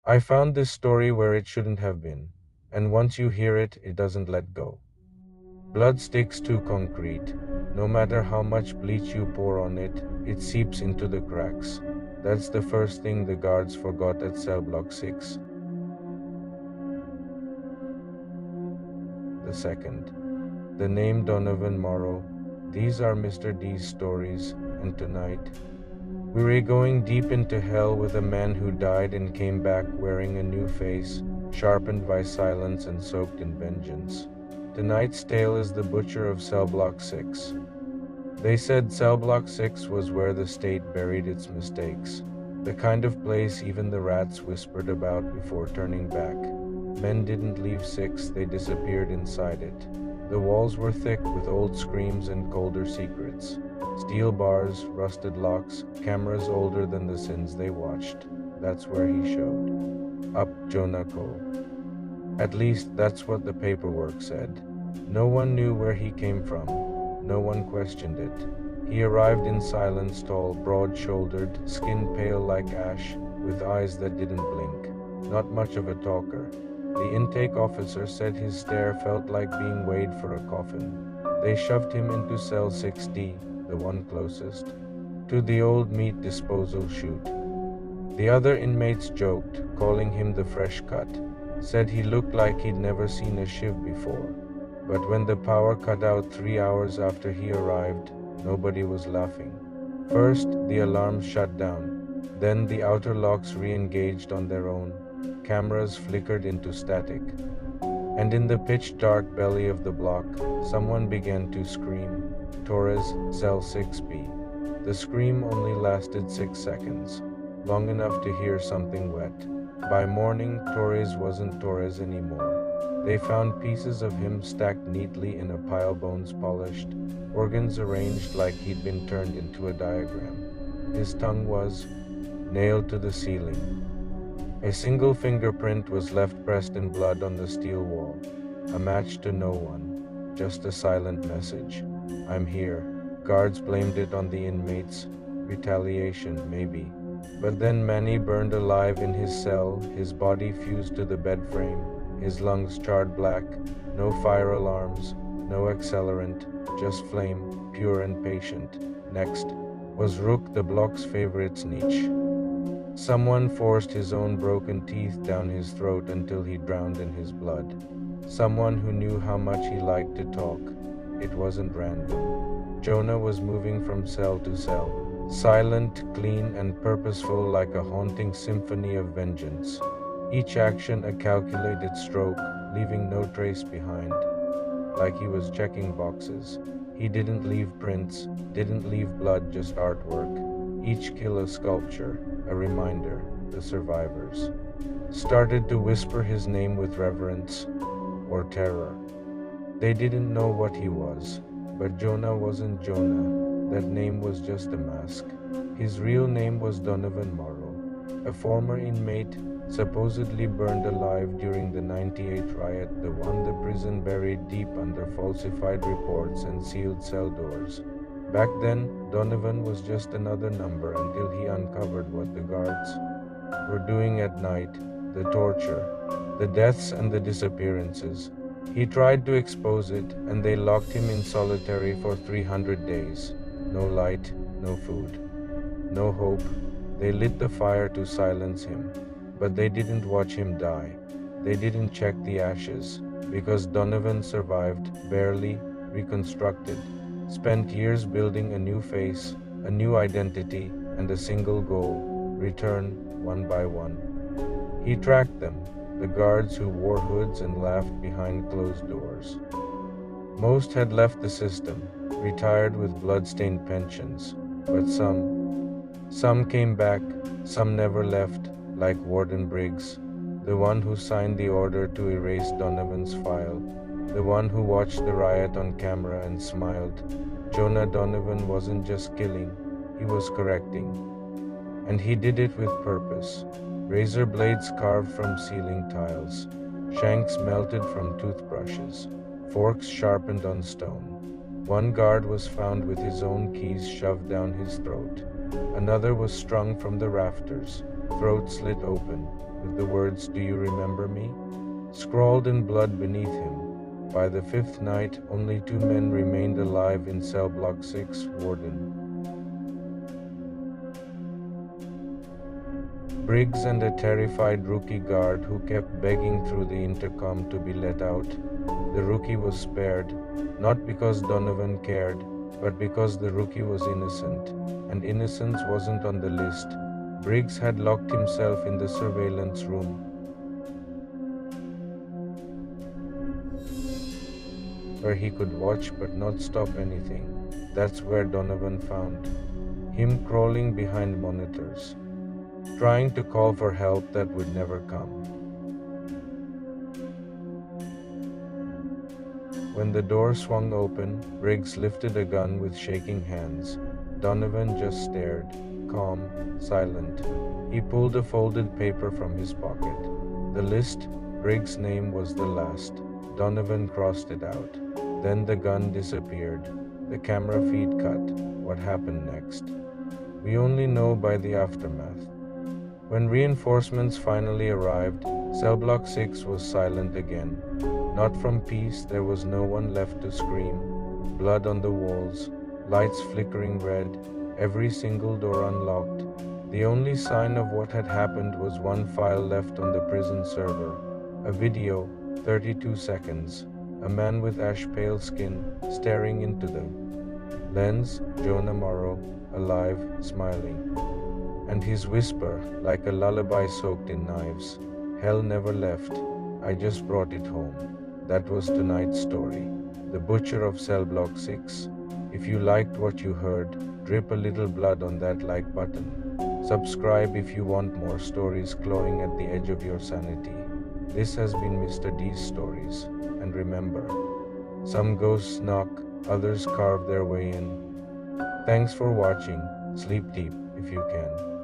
I found this story where it shouldn't have been, and once you hear it, it doesn't let go. Blood sticks to concrete. No matter how much bleach you pour on it, it seeps into the cracks. That's the first thing the guards forgot at cell block 6. The second, the name Donovan Morrow. These are Mr. D's stories, and tonight, we're going deep into hell with a man who died and came back wearing a new face, sharpened by silence and soaked in vengeance. Tonight's tale is the Butcher of Cellblock 6. They said Cellblock 6 was where the state buried its mistakes, the kind of place even the rats whispered about before turning back. Men didn't leave 6, they disappeared inside it. The walls were thick with old screams and colder secrets. Steel bars, rusted locks, cameras older than the sins they watched. That's where he showed up. Jonah Cole. At least that's what the paperwork said. No one knew where he came from. No one questioned it. He arrived in silence, tall, broad-shouldered, skin pale like ash, with eyes that didn't blink. Not much of a talker. The intake officer said his stare felt like being weighed for a coffin. They shoved him into cell 6D, the one closest to the old meat disposal chute. The other inmates joked, calling him the fresh cut, said he looked like he'd never seen a shiv before. But when the power cut out 3 hours after he arrived, nobody was laughing. First, the alarms shut down. Then the outer locks re-engaged on their own. Cameras flickered into static. And in the pitch-dark belly of the block, someone began to scream. Torres, cell 6B. The scream only lasted 6 seconds, long enough to hear something wet. By morning, Torres wasn't Torres anymore. They found pieces of him stacked neatly in a pile, bones polished, organs arranged like he'd been turned into a diagram. His tongue was nailed to the ceiling. A single fingerprint was left pressed in blood on the steel wall. A match to no one, just a silent message. I'm here. Guards blamed it on the inmates. Retaliation, maybe. But then Manny burned alive in his cell, his body fused to the bed frame, his lungs charred black, no fire alarms, no accelerant, just flame, pure and patient. Next was Rook, the block's favorite snitch. Someone forced his own broken teeth down his throat until he drowned in his blood. Someone who knew how much he liked to talk. It wasn't random. Jonah was moving from cell to cell, silent, clean, and purposeful like a haunting symphony of vengeance. Each action a calculated stroke, leaving no trace behind. Like he was checking boxes. He didn't leave prints, didn't leave blood, just artwork. Each kill a sculpture, a reminder. The survivors started to whisper his name with reverence or terror. They didn't know what he was, but Jonah wasn't Jonah. That name was just a mask. His real name was Donovan Morrow, a former inmate supposedly burned alive during the '98 riot, the one the prison buried deep under falsified reports and sealed cell doors. Back then, Donovan was just another number until he uncovered what the guards were doing at night, the torture, the deaths and the disappearances. He tried to expose it, and they locked him in solitary for 300 days. No light, no food, no hope. They lit the fire to silence him, but they didn't watch him die. They didn't check the ashes, because Donovan survived, barely, reconstructed, spent years building a new face, a new identity, and a single goal: return, one by one. He tracked them, the guards who wore hoods and laughed behind closed doors. Most had left the system, retired with blood-stained pensions, but some came back, some never left, like Warden Briggs, the one who signed the order to erase Donovan's file, the one who watched the riot on camera and smiled. Jonah Donovan wasn't just killing, he was correcting. And he did it with purpose. Razor blades carved from ceiling tiles, shanks melted from toothbrushes, forks sharpened on stone. One guard was found with his own keys shoved down his throat. Another was strung from the rafters, throat slit open, with the words, "Do you remember me?" scrawled in blood beneath him. By the fifth night, only two men remained alive in cell block 6, Warden Briggs and a terrified rookie guard who kept begging through the intercom to be let out. The rookie was spared, not because Donovan cared, but because the rookie was innocent, and innocence wasn't on the list. Briggs had locked himself in the surveillance room, where he could watch but not stop anything. That's where Donovan found him crawling behind monitors, trying to call for help that would never come. When the door swung open, Briggs lifted a gun with shaking hands. Donovan just stared, calm, silent. He pulled a folded paper from his pocket. The list, Briggs' name was the last. Donovan crossed it out. Then the gun disappeared. The camera feed cut. What happened next? We only know by the aftermath. When reinforcements finally arrived, Cell Block 6 was silent again. Not from peace, there was no one left to scream. Blood on the walls, lights flickering red, every single door unlocked. The only sign of what had happened was one file left on the prison server. A video, 32 seconds. A man with ash-pale skin, staring into the lens, Jonah Morrow, alive, smiling. And his whisper, like a lullaby soaked in knives. Hell never left, I just brought it home. That was tonight's story. The Butcher of Cellblock 6. If you liked what you heard, drip a little blood on that like button. Subscribe if you want more stories clawing at the edge of your sanity. This has been Mr. D's Stories. And remember, some ghosts knock, others carve their way in. Thanks for watching. Sleep deep if you can.